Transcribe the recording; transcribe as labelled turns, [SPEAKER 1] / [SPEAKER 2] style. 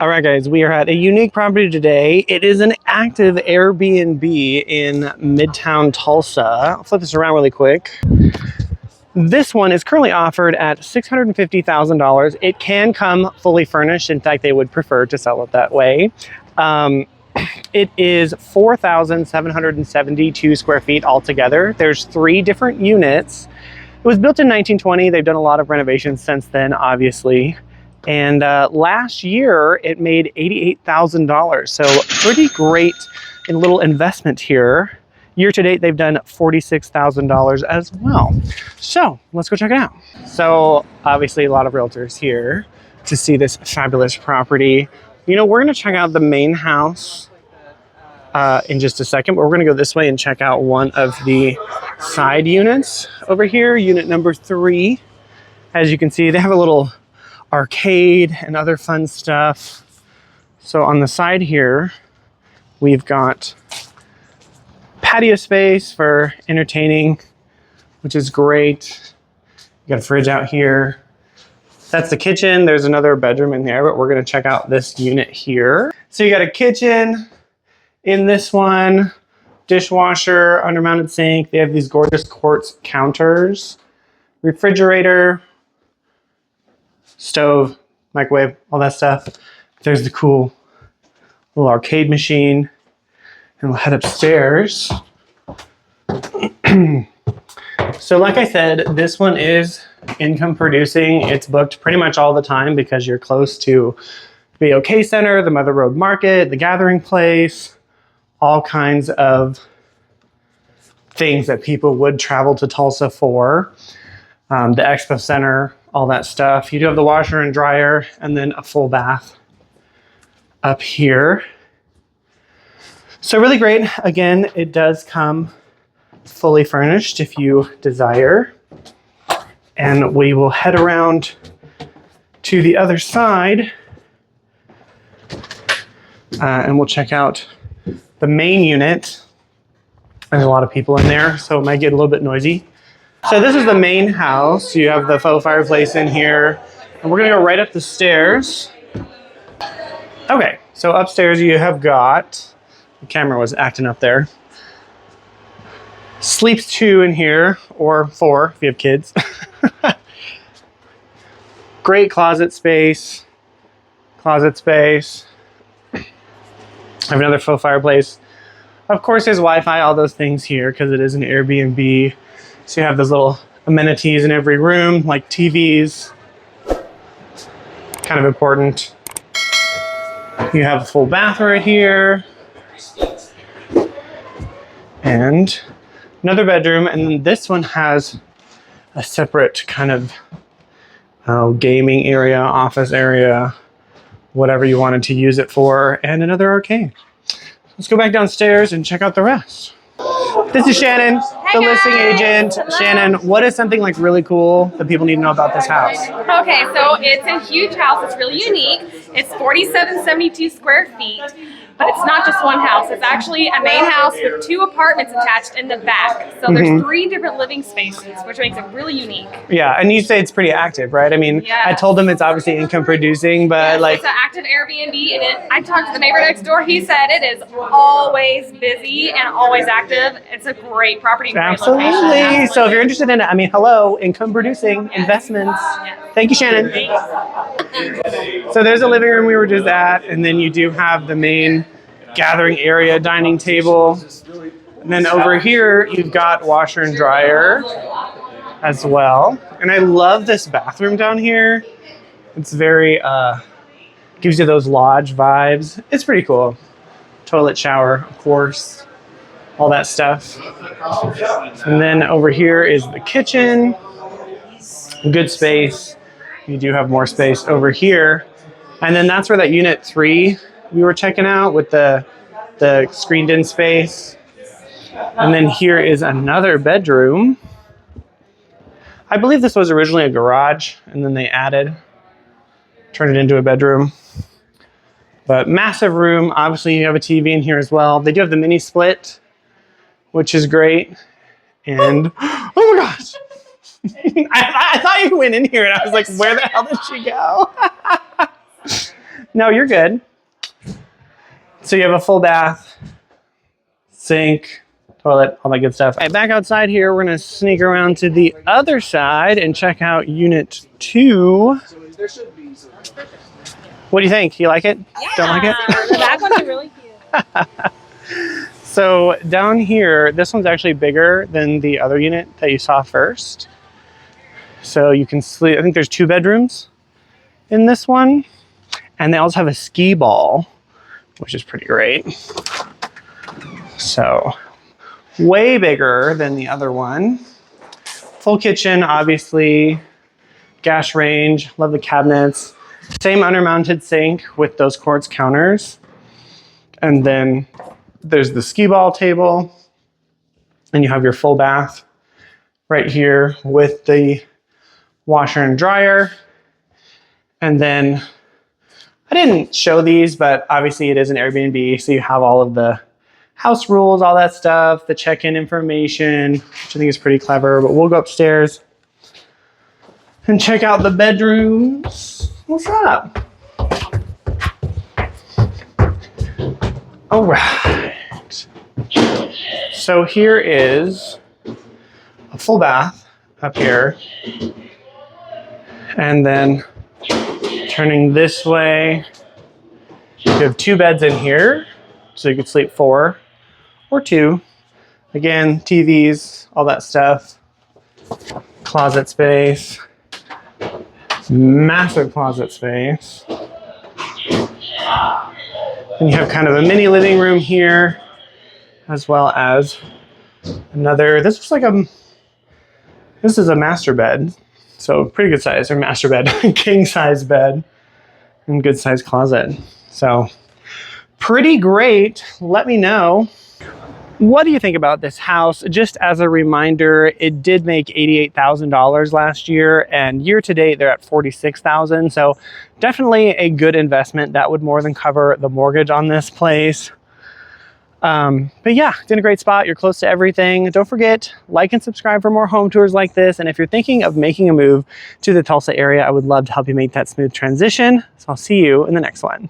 [SPEAKER 1] All right, guys, we are at a unique property today. It is an active Airbnb in Midtown Tulsa. I'll flip this around really quick. This one is currently offered at $650,000. It can come fully furnished. In fact, they would prefer to sell it that way. It is 4,772 square feet altogether. There's 3 different units. It was built in 1920. They've done a lot of renovations since then, obviously. And last year, it made $88,000. So pretty great little investment here. Year to date, they've done $46,000 as well. So let's go check it out. So obviously a lot of realtors here to see this fabulous property. You know, we're gonna check out the main house in just a second, but we're gonna go this way and check out one of the side units over here, unit number 3. As you can see, they have a little arcade and other fun stuff. So on the side here, we've got patio space for entertaining, which is great. You got a fridge out here. That's the kitchen. There's another bedroom in there, but we're gonna check out this unit here. So you got a kitchen in this one, dishwasher, undermounted sink. They have these gorgeous quartz counters, refrigerator, stove, microwave, all that stuff. There's the cool little arcade machine. And we'll head upstairs. So like I said, this one is income producing. It's booked pretty much all the time because you're close to the OK Center, the Mother Road Market, the Gathering Place, all kinds of things that people would travel to Tulsa for. The Expo Center, all that stuff. You do have the washer and dryer and then a full bath up here. So really great. Again, it does come fully furnished if you desire. And we will head around to the other side and we'll check out the main unit. There's a lot of people in there, so it might get a little bit noisy. So this is the main house. You have the faux fireplace in here, and we're gonna go right up the stairs. Okay, so upstairs you have got, the camera was acting up there. Sleeps 2 in here, or 4 if you have kids. Great closet space. I have another faux fireplace. Of course, there's Wi-Fi, all those things here, because it is an Airbnb. So you have those little amenities in every room, like TVs. Kind of important. You have a full bath right here. And another bedroom, and then this one has a separate kind of gaming area, office area, whatever you wanted to use it for, and another arcade. Let's go back downstairs and check out the rest. This is Shannon, the listing agent.
[SPEAKER 2] Hello.
[SPEAKER 1] Shannon, what is something like really cool that people need to know about this house?
[SPEAKER 2] Okay, so it's a huge house. It's really unique. It's 4,772 square feet, but it's not just one house. It's actually a main house with 2 apartments attached in the back. So there's 3 different living spaces, which makes it really unique.
[SPEAKER 1] Yeah, and you say it's pretty active, right? I mean,
[SPEAKER 2] Yes.
[SPEAKER 1] I told them it's obviously income producing, but like...
[SPEAKER 2] It's an active Airbnb, and I talked to the neighbor next door. He said it is always busy and always active. It's a great property, great
[SPEAKER 1] Absolutely.
[SPEAKER 2] location.
[SPEAKER 1] So if you're interested in it, I mean, hello, income producing investments.
[SPEAKER 2] Yes.
[SPEAKER 1] Thank you, Shannon. So there's a living room we were just at, and then you do have the main gathering area, dining table. And then over here, you've got washer and dryer as well. And I love this bathroom down here. It's very, gives you those lodge vibes. It's pretty cool. Toilet, shower, of course, all that stuff. And then over here is the kitchen. Good space. You do have more space over here. And then that's where that unit 3 we were checking out with the screened in space. And then here is another bedroom. I believe this was originally a garage and then they turned it into a bedroom. But massive room. Obviously you have a TV in here as well. They do have the mini split, which is great. And oh my gosh. I thought you went in here and I was like, where the hell did she go? No, you're good. So you have a full bath, sink, toilet, all that good stuff. All right, back outside here, we're gonna sneak around to the other side and check out unit 2. What do you think? You like it?
[SPEAKER 2] Yeah.
[SPEAKER 1] Don't like it?
[SPEAKER 2] The back ones are really cute.
[SPEAKER 1] So down here, this one's actually bigger than the other unit that you saw first. So you can sleep, I think there's 2 bedrooms in this one. And they also have a ski ball, which is pretty great. So way bigger than the other one. Full kitchen, obviously. Gas range, love the cabinets. Same undermounted sink with those quartz counters. And then there's the skee ball table. And you have your full bath right here with the washer and dryer. And then, I didn't show these, but obviously it is an Airbnb, so you have all of the house rules, all that stuff, the check-in information, which I think is pretty clever. But we'll go upstairs and check out the bedrooms. What's up? All right. So here is a full bath up here. And then turning this way, you have 2 beds in here. So you could sleep 4 or 2. Again, TVs, all that stuff. Closet space. Massive closet space. And you have kind of a mini living room here, as well as another, this is a master bed. So pretty good size, or master bed, king size bed, and good size closet. So pretty great. Let me know. What do you think about this house? Just as a reminder, it did make $88,000 last year, and year to date they're at $46,000. So definitely a good investment. That would more than cover the mortgage on this place. But yeah, it's in a great spot. You're close to everything. Don't forget, like and subscribe for more home tours like this. And if you're thinking of making a move to the Tulsa area, I would love to help you make that smooth transition. So I'll see you in the next one.